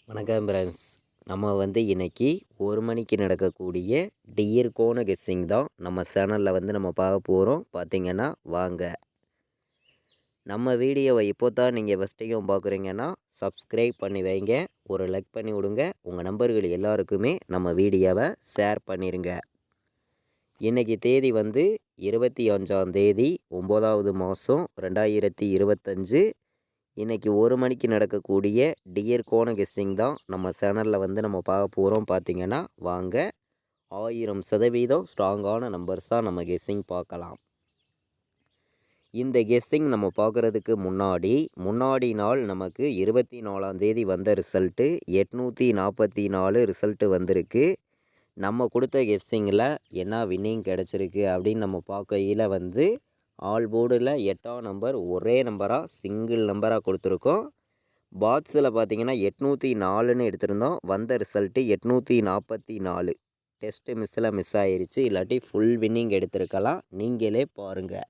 வணக்கம் ஃப்ரெண்ட்ஸ். நம்ம இன்னைக்கு 1 மணிக்கு நடக்கக்கூடிய டியர் கோன கெஸ்ஸிங் தான் நம்ம சேனலில் நம்ம பார்க்க போகிறோம். பார்த்தீங்கன்னா வாங்க. நம்ம வீடியோவை இப்போ தான் நீங்கள் ஃபஸ்ட் டைம் பார்க்குறீங்கன்னா சப்ஸ்கிரைப் பண்ணி வைங்க, ஒரு லைக் பண்ணி விடுங்க, உங்கள் நண்பர்கள் எல்லாருக்குமே நம்ம வீடியோவை ஷேர் பண்ணிடுங்க. இன்றைக்கி தேதி 25ஆம் தேதி 9வது மாதம் 2025. இன்றைக்கி 1 மணிக்கு நடக்கக்கூடிய டியர் கோன கெஸ்ஸிங் தான் நம்ம சேனலில் நம்ம பார்க்க போகிறோம். பார்த்திங்கன்னா வாங்க. 1000% ஸ்ட்ராங்கான நம்பர்ஸாக நம்ம கெஸ்ஸிங் பார்க்கலாம். இந்த கெஸ்ஸிங் நம்ம பார்க்குறதுக்கு முன்னாடி நாள் நமக்கு 24ஆம் தேதி வந்த ரிசல்ட்டு 844 ரிசல்ட்டு வந்திருக்கு. நம்ம கொடுத்த கெஸ்ஸிங்கில் என்ன வின்னிங் கிடச்சிருக்கு அப்படின்னு நம்ம பார்க்கையில் ஆல் போர்டில் 8ஆம் நம்பர் ஒரே நம்பராக சிங்கிள் நம்பராக கொடுத்துருக்கோம். பாக்ஸில் பார்த்திங்கன்னா 804ன்னு எடுத்திருந்தோம். வந்த ரிசல்ட்டு 844. டெஸ்ட்டு மிஸ் ஆகிருச்சு, இல்லாட்டி ஃபுல் வின்னிங் எடுத்திருக்கலாம். நீங்களே பாருங்கள்.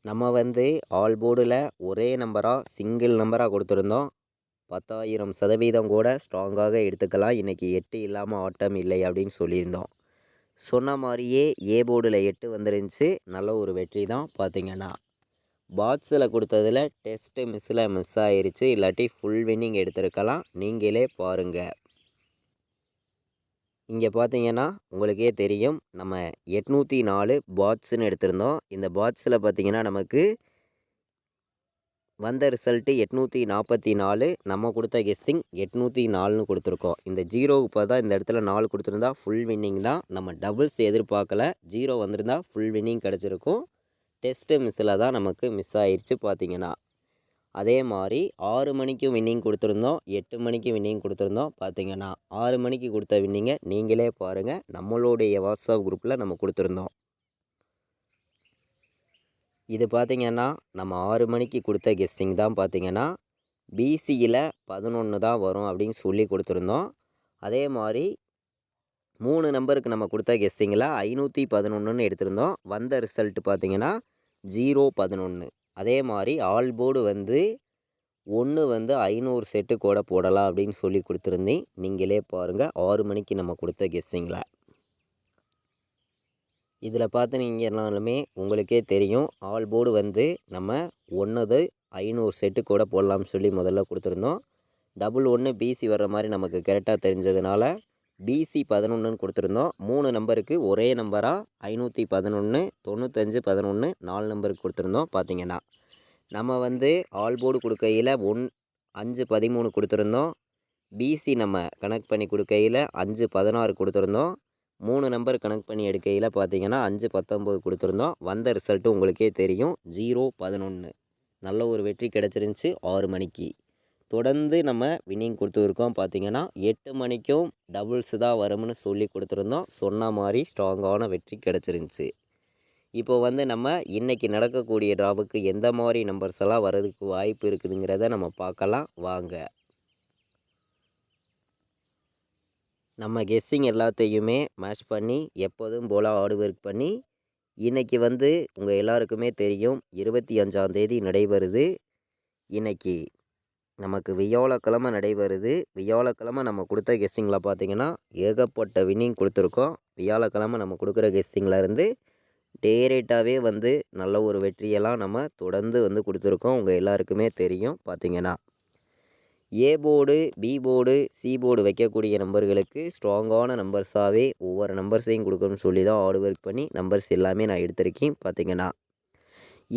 நம்ம ஆல் போர்டில் ஒரே நம்பராக சிங்கிள் நம்பராக கொடுத்துருந்தோம். 10,000% கூட ஸ்ட்ராங்காக எடுத்துக்கலாம். இன்றைக்கி 8 இல்லாமல் ஆட்டம் இல்லை அப்படின்னு சொல்லியிருந்தோம். சொன்ன மாதிரியே ஏ போர்டில் 8 வந்துருந்துச்சு. நல்ல ஒரு வெற்றி தான். பார்த்திங்கன்னா பாக்ஸில் கொடுத்ததில் டெஸ்ட்டு மிஸ் ஆகிருச்சு, இல்லாட்டி ஃபுல் வின்னிங் எடுத்திருக்கலாம். நீங்களே பாருங்கள். இங்கே பார்த்தீங்கன்னா உங்களுக்கே தெரியும், நம்ம 804 பாட்ஸ்ன்னு எடுத்திருந்தோம். இந்த பாட்ஸில் பார்த்திங்கன்னா நமக்கு வந்த ரிசல்ட்டு 844. நம்ம கொடுத்த கெஸ்ஸிங் 804ன்னு கொடுத்துருக்கோம். இந்த ஜீரோவுக்கு தான் இந்த இடத்துல 4 கொடுத்துருந்தா ஃபுல் வின்னிங் தான். நம்ம டபுள்ஸ் எதிர்பார்க்கல. 0 வந்திருந்தால் ஃபுல் வின்னிங் கிடச்சிருக்கும். டெஸ்ட்டு மிஸ்ஸில் தான் நமக்கு மிஸ் ஆயிடுச்சு. பார்த்திங்கன்னா அதே மாதிரி 6 மணிக்கு வின்னிங் கொடுத்துருந்தோம், 8 மணிக்கு வின்னிங் கொடுத்துருந்தோம். பார்த்திங்கன்னா 6 மணிக்கு கொடுத்த வின்னிங்கை நீங்களே பாருங்கள். நம்மளுடைய வாட்ஸ்அப் குரூப்பில் நம்ம கொடுத்துருந்தோம். இது பார்த்திங்கன்னா நம்ம 6 மணிக்கு கொடுத்த கெஸ்ஸிங் தான். பார்த்திங்கன்னா பிசியில் 11 தான் வரும் அப்படின்னு சொல்லி கொடுத்துருந்தோம். அதே மாதிரி 3 நம்பருக்கு நம்ம கொடுத்த கெஸ்ஸிங்கில் 511ன்னு எடுத்திருந்தோம். வந்த ரிசல்ட்டு பார்த்திங்கன்னா 011. அதே மாதிரி ஆல் போர்டு 1 500 செட்டு கூட போடலாம் அப்படின்னு சொல்லி கொடுத்துருந்தேன். நீங்களே பாருங்கள். 6 மணிக்கு நம்ம கொடுத்த கெஸ்ஸிங்கில் இதில் பார்த்தீங்கன்னாலுமே உங்களுக்கே தெரியும், ஆல் போர்டு நம்ம 1 500 செட்டு கூட போடலாம்னு சொல்லி முதல்ல கொடுத்துருந்தோம். 11 பிசி வர்ற மாதிரி நமக்கு கரெக்டாக தெரிஞ்சதுனால பிசி 11ன்னு கொடுத்துருந்தோம். 3 நம்பருக்கு ஒரே நம்பராக 511 95 11 4 நம்பருக்கு கொடுத்துருந்தோம். பார்த்திங்கன்னா நம்ம ஆல் போர்டு கொடுக்கையில் 5 13 கொடுத்துருந்தோம். பிசி நம்ம கனெக்ட் பண்ணி கொடுக்கையில் 5 16 கொடுத்துருந்தோம். 3 நம்பர் கனெக்ட் பண்ணி எடுக்கையில் பார்த்திங்கன்னா 5 19 கொடுத்துருந்தோம். வந்த ரிசல்ட்டு உங்களுக்கே தெரியும், 011. நல்ல ஒரு வெற்றி கிடச்சிருந்துச்சி. 6 மணிக்கு தொடர்ந்து நம்ம வின்னிங் கொடுத்துருக்கோம். பார்த்திங்கன்னா 8 மணிக்கும் டபுள்ஸ் தான் வரும்னு சொல்லி கொடுத்துருந்தோம். சொன்ன மாதிரி ஸ்ட்ராங்கான வெற்றி கிடச்சிருந்துச்சி. இப்போ நம்ம இன்றைக்கி நடக்கக்கூடிய ட்ராவுக்கு எந்த மாதிரி நம்பர்ஸ் எல்லாம் வர்றதுக்கு வாய்ப்பு இருக்குதுங்கிறத நம்ம பார்க்கலாம் வாங்க. நம்ம கெஸ்ஸிங் எல்லாத்தையுமே மேட்ச் பண்ணி எப்போதும் போல் ஹார்ட் ஒர்க் பண்ணி இன்றைக்கி உங்கள் எல்லாருக்குமே தெரியும், 25ஆம் தேதி நடைபெறுது. இன்றைக்கி நமக்கு வியாழக்கிழமை நடைபெறுது. வியாழக்கிழமை நம்ம கொடுத்த கெஸ்ஸிங்கில் பார்த்திங்கன்னா ஏகப்பட்ட வின்னிங் கொடுத்துருக்கோம். வியாழக்கிழமை நம்ம கொடுக்குற கெஸ்ஸிங்கில் டேரேட்டாகவே நல்ல ஒரு வெற்றியெல்லாம் நம்ம தொடர்ந்து கொடுத்துருக்கோம். உங்கள் எல்லாருக்குமே தெரியும். பார்த்திங்கன்னா A board, B board, C board வைக்கக்கூடிய நம்பர்களுக்கு ஸ்ட்ராங்கான நம்பர்ஸாகவே ஒவ்வொரு நம்பர்ஸையும் கொடுக்கணும்னு சொல்லி தான் ஹார்ட் ஒர்க் பண்ணி நம்பர்ஸ் எல்லாமே நான் எடுத்திருக்கேன். பார்த்திங்கன்னா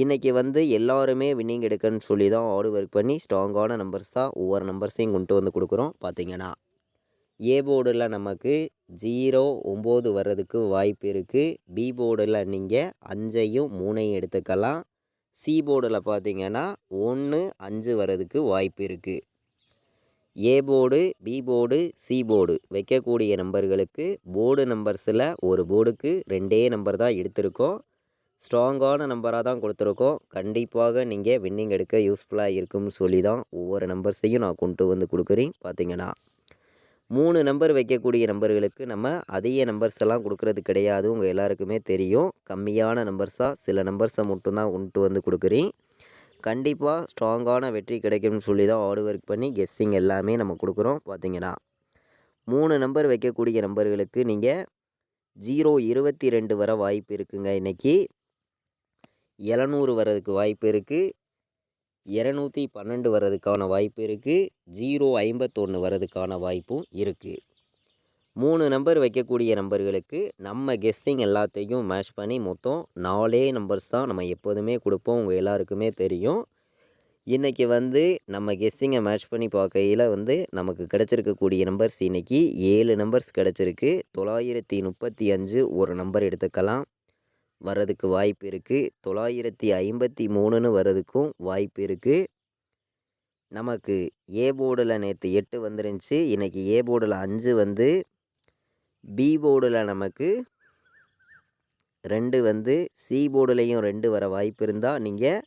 இன்றைக்கி எல்லாருமே வின்னிங் எடுக்கணும்னு சொல்லி தான் ஹார்ட் ஒர்க் பண்ணி ஸ்ட்ராங்கான நம்பர்ஸாக ஒவ்வொரு நம்பர்ஸையும் கொண்டு கொடுக்குறோம். பார்த்திங்கன்னா ஏ போர்டில் நமக்கு 0 9 வர்றதுக்கு வாய்ப்பு இருக்குது. பி போர்டில் நீங்கள் 5ஐயும் 3ஐயும் எடுத்துக்கலாம். சி போர்டில் பார்த்திங்கன்னா 1 5 வர்றதுக்கு வாய்ப்பு இருக்குது. A board, B board, C board வைக்கக்கூடிய நம்பர்களுக்கு போர்டு நம்பர்ஸில் ஒரு போர்டுக்கு 2 நம்பர் தான் எடுத்திருக்கோம். ஸ்ட்ராங்கான நம்பராக தான் கொடுத்துருக்கோம். கண்டிப்பாக நீங்கள் வின்னிங் எடுக்க யூஸ்ஃபுல்லாக இருக்கும்னு சொல்லி தான் ஒவ்வொரு நம்பர்ஸையும் நான் கொண்டு கொடுக்குறேன். பார்த்திங்கன்னா 3 நம்பர் வைக்கக்கூடிய நம்பர்களுக்கு நம்ம அதிக நம்பர்ஸ் எல்லாம் கொடுக்கறது கிடையாது. உங்கள் எல்லாருக்குமே தெரியும், கம்மியான நம்பர்ஸாக சில நம்பர்ஸை மட்டும்தான் கொண்டு கொடுக்குறேன். கண்டிப்பாக ஸ்ட்ராங்கான வெற்றி கிடைக்கும்னு சொல்லி தான் ஹார்ட் ஒர்க் பண்ணி கெஸ்ஸிங் எல்லாமே நம்ம கொடுக்குறோம். பார்த்தீங்கன்னா 3 நம்பர் வைக்கக்கூடிய நம்பர்களுக்கு நீங்கள் 022 வர வாய்ப்பு இருக்குங்க. இன்றைக்கி 700 வர்றதுக்கு வாய்ப்பு இருக்குது. 212 வர்றதுக்கான வாய்ப்பு இருக்குது. 051 வர்றதுக்கான வாய்ப்பும் இருக்குது. 3 நம்பர் வைக்கக்கூடிய நம்பர்களுக்கு நம்ம கெஸ்ஸிங் எல்லாத்தையும் மேட்ச் பண்ணி மொத்தம் 4 நம்பர்ஸ் தான் நம்ம எப்போதுமே கொடுப்போம். உங்கள் எல்லாருக்குமே தெரியும். இன்றைக்கி வந்து நம்ம கெஸ்ஸிங்கை மேட்ச் பண்ணி பார்க்கையில் வந்து நமக்கு கிடச்சிருக்கக்கூடிய நம்பர்ஸ் இன்றைக்கி 7 நம்பர்ஸ் கிடச்சிருக்கு. 935 ஒரு நம்பர் எடுத்துக்கலாம், வர்றதுக்கு வாய்ப்பு இருக்குது. 953ன்னு வர்றதுக்கும் வாய்ப்பு இருக்குது. நமக்கு ஏ போர்டில் நேற்று 8 வந்துருந்துச்சு. இன்றைக்கி ஏ போர்டில் 5 வந்து பி போர்டில் நமக்கு 2 வந்து சி போர்டுலேயும் 2 வர வாய்ப்பு இருந்தால் நீங்கள்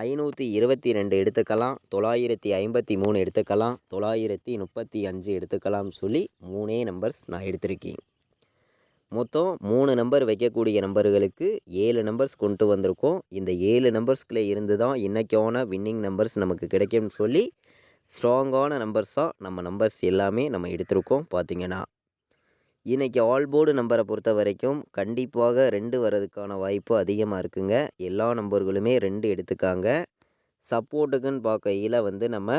522 எடுத்துக்கலாம், 953 எடுத்துக்கலாம், 935 எடுத்துக்கலாம்னு சொல்லி 3 நம்பர்ஸ் நான் எடுத்திருக்கேன். மொத்தம் 3 நம்பர் வைக்கக்கூடிய நம்பர்களுக்கு 7 நம்பர்ஸ் கொண்டு வந்திருக்கோம். இந்த 7 நம்பர்ஸ்குள்ளே இருந்து தான் இன்றைக்கான வின்னிங் நம்பர்ஸ் நமக்கு கிடைக்கும்னு சொல்லி ஸ்ட்ராங்கான நம்பர்ஸாக நம்ம நம்பர்ஸ் எல்லாமே நம்ம எடுத்திருக்கோம். பார்த்திங்கன்னா இன்றைக்கி ஆல் போர்டு நம்பரை பொறுத்த வரைக்கும் கண்டிப்பாக 2 வர்றதுக்கான வாய்ப்பு அதிகமாக இருக்குங்க. எல்லா நம்பர்களுமே 2 எடுத்துக்காங்க. சப்போர்ட்டுக்குன்னு பார்க்கையில் வந்து நம்ம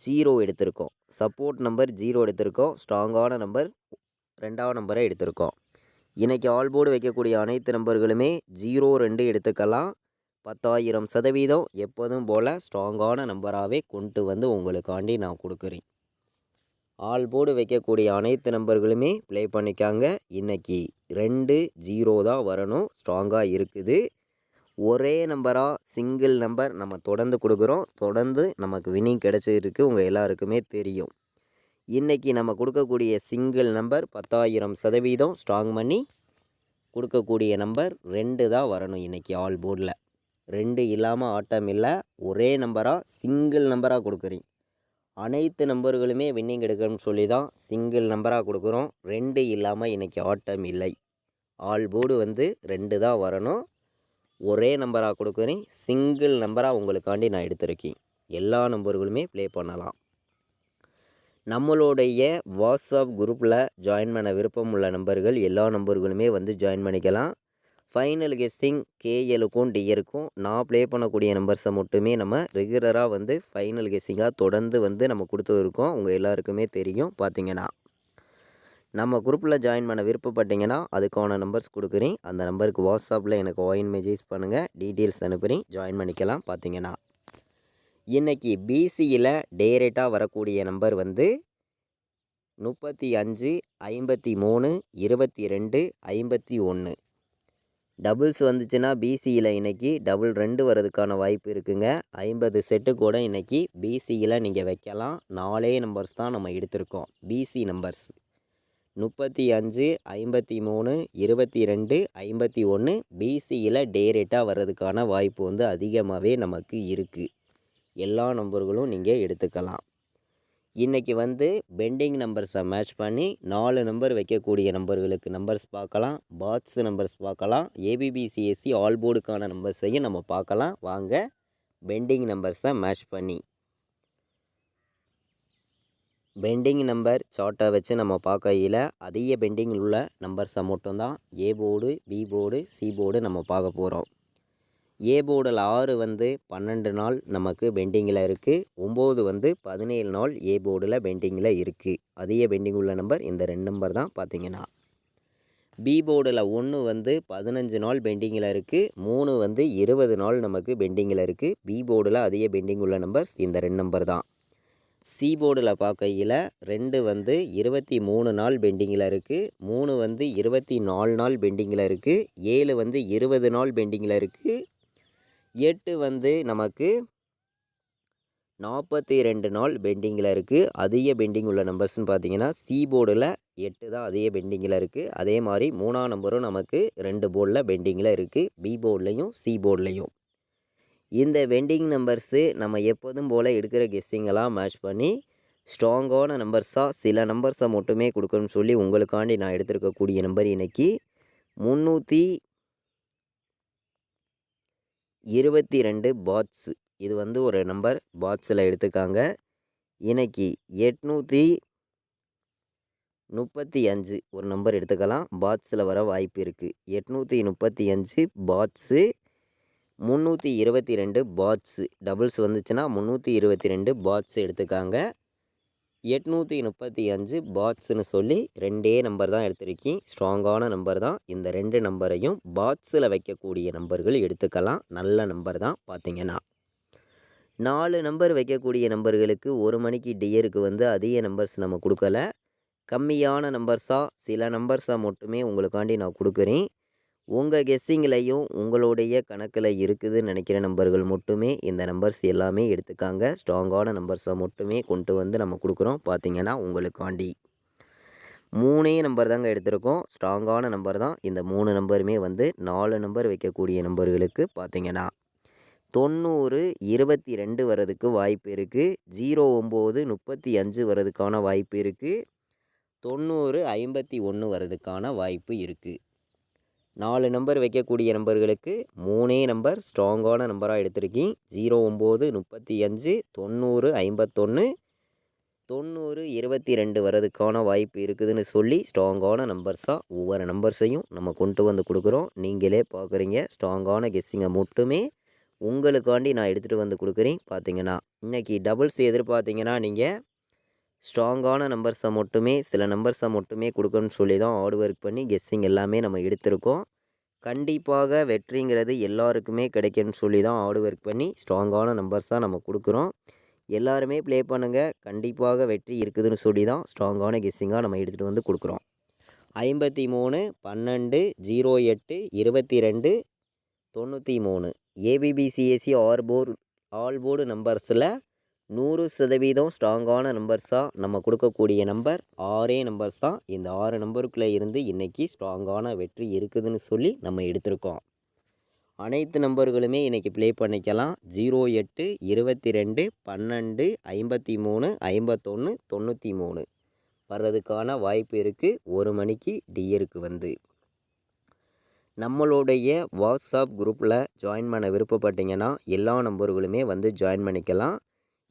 0 எடுத்திருக்கோம். சப்போர்ட் நம்பர் 0 எடுத்திருக்கோம். ஸ்ட்ராங்கான நம்பர் 2ஆவது நம்பரை எடுத்திருக்கோம். இன்றைக்கி ஆல் போர்டு வைக்கக்கூடிய அனைத்து நம்பர்களுமே 02 எடுத்துக்கலாம். 10,000% எப்போதும் போல் ஸ்ட்ராங்கான நம்பராகவே கொண்டு வந்து உங்களுக்காண்டி நான் கொடுக்குறேன். ஆல் போர்டு வைக்கக்கூடிய அனைத்து நம்பர்களுமே ப்ளே பண்ணிக்காங்க. இன்றைக்கி 2 0 தான் வரணும். ஸ்ட்ராங்காக இருக்குது. ஒரே நம்பராக சிங்கிள் நம்பர் நம்ம தொடர்ந்து கொடுக்குறோம். தொடர்ந்து நமக்கு வின்னிங் கிடச்சிருக்கு. உங்கள் எல்லாருக்குமே தெரியும். இன்றைக்கி நம்ம கொடுக்கக்கூடிய சிங்கிள் நம்பர் 10,000% ஸ்ட்ராங் பண்ணி கொடுக்கக்கூடிய நம்பர் 2 தான் வரணும். இன்றைக்கி ஆல் போர்டில் 2 இல்லாமல் ஆட்டம் இல்லை. ஒரே நம்பராக சிங்கிள் நம்பராக கொடுக்குறீங்க. அனைத்து நம்பர்களுமே வின்னிங் எடுக்கணும்னு சொல்லி தான் சிங்கிள் நம்பராக கொடுக்குறோம். 2 இல்லாமல் இன்றைக்கி ஆட்டம் இல்லை. ஆல் போர்டு வந்து 2 தான் வரணும். ஒரே நம்பராக கொடுக்குறேன். சிங்கிள் நம்பராக உங்களுக்காண்டி நான் எடுத்திருக்கேன். எல்லா நம்பர்களுமே ப்ளே பண்ணலாம். நம்மளுடைய வாட்ஸ்அப் குரூப்பில் ஜாயின் பண்ண விருப்பம் உள்ள நம்பர்கள் எல்லா நம்பர்களுமே வந்து ஜாயின் பண்ணிக்கலாம். ஃபைனல் கெஸ்ஸிங் கேஎலுக்கும் டிஎருக்கும் நான் ப்ளே பண்ணக்கூடிய நம்பர்ஸை மட்டுமே நம்ம ரெகுலராக வந்து ஃபைனல் கெஸ்ஸிங்காக தொடர்ந்து வந்து நம்ம கொடுத்துருக்கோம். உங்கள் எல்லாருக்குமே தெரியும். பார்த்திங்கன்னா நம்ம குரூப்பில் ஜாயின் பண்ண விருப்பப்பட்டீங்கன்னா அதுக்கான நம்பர்ஸ் கொடுக்குறேன். அந்த நம்பருக்கு வாட்ஸ்அப்பில் எனக்கு வாயின் மெசேஜ் பண்ணுங்கள், டீட்டெயில்ஸ் அனுப்புகிறேன், ஜாயின் பண்ணிக்கலாம். பார்த்திங்கன்னா இன்றைக்கி பிசியில் டேரெக்டாக வரக்கூடிய நம்பர் வந்து 35, 53, 22, 51. டபுள்ஸ் வந்துச்சுன்னா பிசியில் இன்றைக்கி 2 வர்றதுக்கான வாய்ப்பு இருக்குங்க. 50 செட்டு கூட இன்றைக்கி பிசியில் நீங்கள் வைக்கலாம். 4 நம்பர்ஸ் தான் நம்ம எடுத்திருக்கோம். பிசி நம்பர்ஸ் 35, 53, 22, 51 பிசியில் டேரெக்டாக வர்றதுக்கான வாய்ப்பு வந்து அதிகமாகவே நமக்கு இருக்குது. எல்லா நம்பர்களும் நீங்கள் எடுத்துக்கலாம். இன்றைக்கி வந்து பெண்டிங் நம்பர்ஸை மேட்ச் பண்ணி 4 நம்பர் வைக்கக்கூடிய நம்பர்களுக்கு நம்பர்ஸ் பார்க்கலாம். பாக்ஸ் நம்பர்ஸ் பார்க்கலாம். ஏபிபிசிஎஸ்சி ஆல் போர்டுக்கான நம்பர்ஸையும் நம்ம பார்க்கலாம். வாங்க பெண்டிங் நம்பர்ஸை மேட்ச் பண்ணி பெண்டிங் நம்பர் சார்ட்டை வச்சு நம்ம பார்க்கையில் அதிக பெண்டிங்கில் உள்ள நம்பர்ஸை மட்டும்தான் A board, B board, C board நம்ம பார்க்க போகிறோம். ஏ போர்டில் 6 வந்து 12 நாள் நமக்கு பெண்டிங்கில் இருக்குது. 9 வந்து 17 நாள் ஏ போர்டில் பெண்டிங்கில் இருக்குது. அதிக பெண்டிங் உள்ள நம்பர் இந்த 2 நம்பர் தான். பார்த்திங்கன்னா பி போர்டில் 1 வந்து 15 நாள் பெண்டிங்கில் இருக்குது. 3 வந்து 20 நாள் நமக்கு பெண்டிங்கில் இருக்குது. பி போர்டில் அதிக பெண்டிங் உள்ள நம்பர்ஸ் இந்த 2 நம்பர் தான். சி போர்டில் பார்க்கையில் 2 வந்து 23 நாள் பெண்டிங்கில் இருக்குது. 3 வந்து 24 நாள் பெண்டிங்கில் இருக்குது. 7 வந்து 20 நாள் பெண்டிங்கில் இருக்குது. 8 வந்து நமக்கு 42 நாள் பெண்டிங்கில் இருக்குது. அதிக பெண்டிங் உள்ள நம்பர்ஸ்னு பார்த்தீங்கன்னா சி போர்டில் 8 தான் அதிக பெண்டிங்கில் இருக்குது. அதே மாதிரி 3ஆம் நம்பரும் நமக்கு 2 போர்டில் பெண்டிங்கில் இருக்குது. பி போர்ட்லேயும் சி போர்ட்லேயும். இந்த பெண்டிங் நம்பர்ஸு நம்ம எப்போதும் போல் எடுக்கிற கெஸ்ஸிங்கெல்லாம் மேட்ச் பண்ணி ஸ்ட்ராங்கான நம்பர்ஸாக சில நம்பர்ஸை மட்டுமே கொடுக்கணும்னு சொல்லி உங்களுக்காண்டி நான் எடுத்திருக்கக்கூடிய நம்பர் இன்றைக்கி 22 பாட்ஸ். இது வந்து ஒரு நம்பர் பாட்ஸில் எடுத்துக்காங்க. இன்னைக்கு 835 ஒரு நம்பர் எடுத்துக்கலாம். பாட்ஸில் வர வாய்ப்பு இருக்குது. 835 பாட்ஸு, 322 பாட்ஸு. டபுள்ஸ் வந்துச்சுன்னா 322 பாட்ஸ் எடுத்துக்காங்க. 835 பாட்ஸ்னு சொல்லி 2 நம்பர் தான் எடுத்திருக்கேன். ஸ்ட்ராங்கான நம்பர் தான். இந்த 2 நம்பரையும் பாட்ஸில் வைக்கக்கூடிய நம்பர்கள் எடுத்துக்கலாம். நல்ல நம்பர் தான். பார்த்தீங்கன்னா 4 நம்பர் வைக்கக்கூடிய நம்பர்களுக்கு 1 மணிக்கு டியருக்கு வந்து அதிக நம்பர்ஸ் நம்ம கொடுக்கல. கம்மியான நம்பர்ஸாக சில நம்பர்ஸாக மட்டுமே உங்களுக்காண்டி நான் கொடுக்குறேன். உங்கள் கெஸ்ஸிங்லையும் உங்களுடைய கணக்கில் இருக்குதுன்னு நினைக்கிற நம்பர்கள் மட்டுமே இந்த நம்பர்ஸ் எல்லாமே எடுத்துக்காங்க. ஸ்ட்ராங்கான நம்பர்ஸை மட்டுமே கொண்டு வந்து நம்ம கொடுக்குறோம். பார்த்தீங்கன்னா உங்களுக்காண்டி 3 நம்பர் தாங்க எடுத்திருக்கோம். ஸ்ட்ராங்கான நம்பர் தான். இந்த 3 நம்பருமே வந்து 4 நம்பர் வைக்கக்கூடிய நம்பர்களுக்கு பார்த்தீங்கன்னா 90 22 வர்றதுக்கு வாய்ப்பு இருக்குது. 09 35 வர்றதுக்கான வாய்ப்பு இருக்குது. 90 51 வர்றதுக்கான வாய்ப்பு இருக்குது. 4 நம்பர் வைக்கக்கூடிய நம்பர்களுக்கு 3 நம்பர் ஸ்ட்ராங்கான நம்பராக எடுத்திருக்கேன். 09 35 90 51 90 22 வர்றதுக்கான வாய்ப்பு இருக்குதுன்னு சொல்லி ஸ்ட்ராங்கான நம்பர்ஸாக ஒவ்வொரு நம்பர்ஸையும் நம்ம கொண்டு வந்து கொடுக்குறோம். நீங்களே பார்க்குறீங்க. ஸ்ட்ராங்கான கெஸ்ஸிங்கை மட்டுமே உங்களுக்காண்டி நான் எடுத்துகிட்டு வந்து கொடுக்குறேன். பார்த்தீங்கன்னா இன்றைக்கி டபுள்ஸ் எதிர்பார்த்தீங்கன்னா நீங்கள் ஸ்ட்ராங்கான நம்பர்ஸை மட்டுமே சில நம்பர்ஸை மட்டுமே கொடுக்கணும்னு சொல்லி தான் ஹார்ட் ஒர்க் பண்ணி கெஸ்ஸிங் எல்லாமே நம்ம எடுத்திருக்கோம். கண்டிப்பாக வெற்றிங்கிறது எல்லாருக்குமே கிடைக்கும்னு சொல்லி தான் ஹார்ட் ஒர்க் பண்ணி ஸ்ட்ராங்கான நம்பர்ஸாக நம்ம கொடுக்குறோம். எல்லாருமே ப்ளே பண்ணுங்கள். கண்டிப்பாக வெற்றி இருக்குதுன்னு சொல்லி தான் ஸ்ட்ராங்கான கெஸ்ஸிங்காக நம்ம எடுத்துகிட்டு வந்து கொடுக்குறோம். 53 12 08 22 93 ஏபிபிசிஎஸ்சி ஆல் போர்டு நம்பர்ஸில் 100% ஸ்ட்ராங்கான நம்பர்ஸாக நம்ம கொடுக்கக்கூடிய நம்பர் 6 நம்பர்ஸ் தான். இந்த 6 நம்பருக்குள்ளே இருந்து இன்றைக்கி ஸ்ட்ராங்கான வெற்றி இருக்குதுன்னு சொல்லி நம்ம எடுத்திருக்கோம். அனைத்து நம்பர்களுமே இன்றைக்கி ப்ளே பண்ணிக்கலாம். 08 22 12 53 51 93 வர்றதுக்கான வாய்ப்பு இருக்குது. 1 மணிக்கு டியருக்கு வந்து நம்மளுடைய வாட்ஸ்அப் குரூப்பில் ஜாயின் பண்ண விருப்பப்பட்டீங்கன்னா எல்லா நம்பர்களுமே வந்து ஜாயின் பண்ணிக்கலாம்.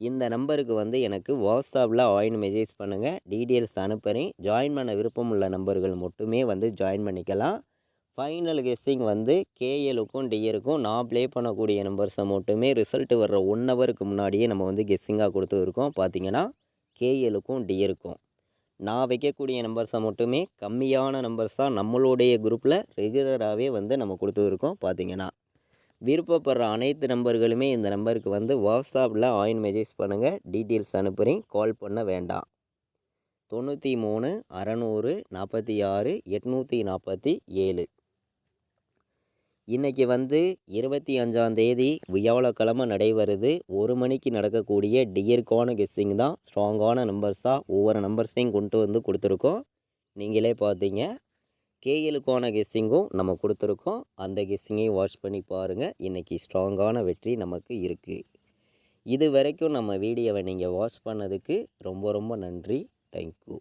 இந்த நம்பருக்கு வந்து எனக்கு வாட்ஸ்அப்பில் ஆயின் மெசேஜ் பண்ணுங்கள். டீட்டெயில்ஸ் அனுப்புகிறேன். ஜாயின் பண்ண விருப்பம் உள்ள நம்பர்கள் மட்டுமே வந்து ஜாயின் பண்ணிக்கலாம். ஃபைனல் கெஸ்ஸிங் வந்து கேஎலுக்கும் டியருக்கும் நான் ப்ளே பண்ணக்கூடிய நம்பர்ஸை மட்டுமே ரிசல்ட் வர்ற 1 ஹவருக்கு முன்னாடியே நம்ம வந்து கெஸ்ஸிங்காக கொடுத்துருக்கோம். பார்த்தீங்கன்னா கேஎலுக்கும் டியருக்கும் நான் வைக்கக்கூடிய நம்பர்ஸை மட்டுமே கம்மியான நம்பர்ஸாக நம்மளுடைய குரூப்பில் ரெகுலராகவே வந்து நம்ம கொடுத்துருக்கோம். பார்த்தீங்கன்னா விருப்பப்படுற அனைத்து நம்பர்களுமே இந்த நம்பருக்கு வந்து வாட்ஸ்அப்பில் ஆயின் மெசேஜ் பண்ணுங்கள். டீட்டெயில்ஸ் அனுப்புகிறேன். கால் பண்ண வேண்டாம். 93 600 46 847. இன்றைக்கி வந்து 25ஆம் தேதி வியாழக்கிழமை நடைபெறுது. 1 மணிக்கு நடக்கக்கூடிய டியருக்கான கெஸ்ஸிங் தான். ஸ்ட்ராங்கான நம்பர்ஸாக ஒவ்வொரு நம்பர்ஸையும் கொண்டு வந்து கொடுத்துருக்கோம். நீங்களே பார்த்தீங்க. கேஎலுக்கான கெஸ்ஸிங்கும் நம்ம கொடுத்துருக்கோம். அந்த கெஸ்ஸிங்கையும் வாட்ச் பண்ணி பாருங்கள். இன்றைக்கி ஸ்ட்ராங்கான வெற்றி நமக்கு இருக்குது. இது வரைக்கும் நம்ம வீடியோவை நீங்கள் வாட்ச் பண்ணதுக்கு ரொம்ப ரொம்ப நன்றி. தேங்க்யூ.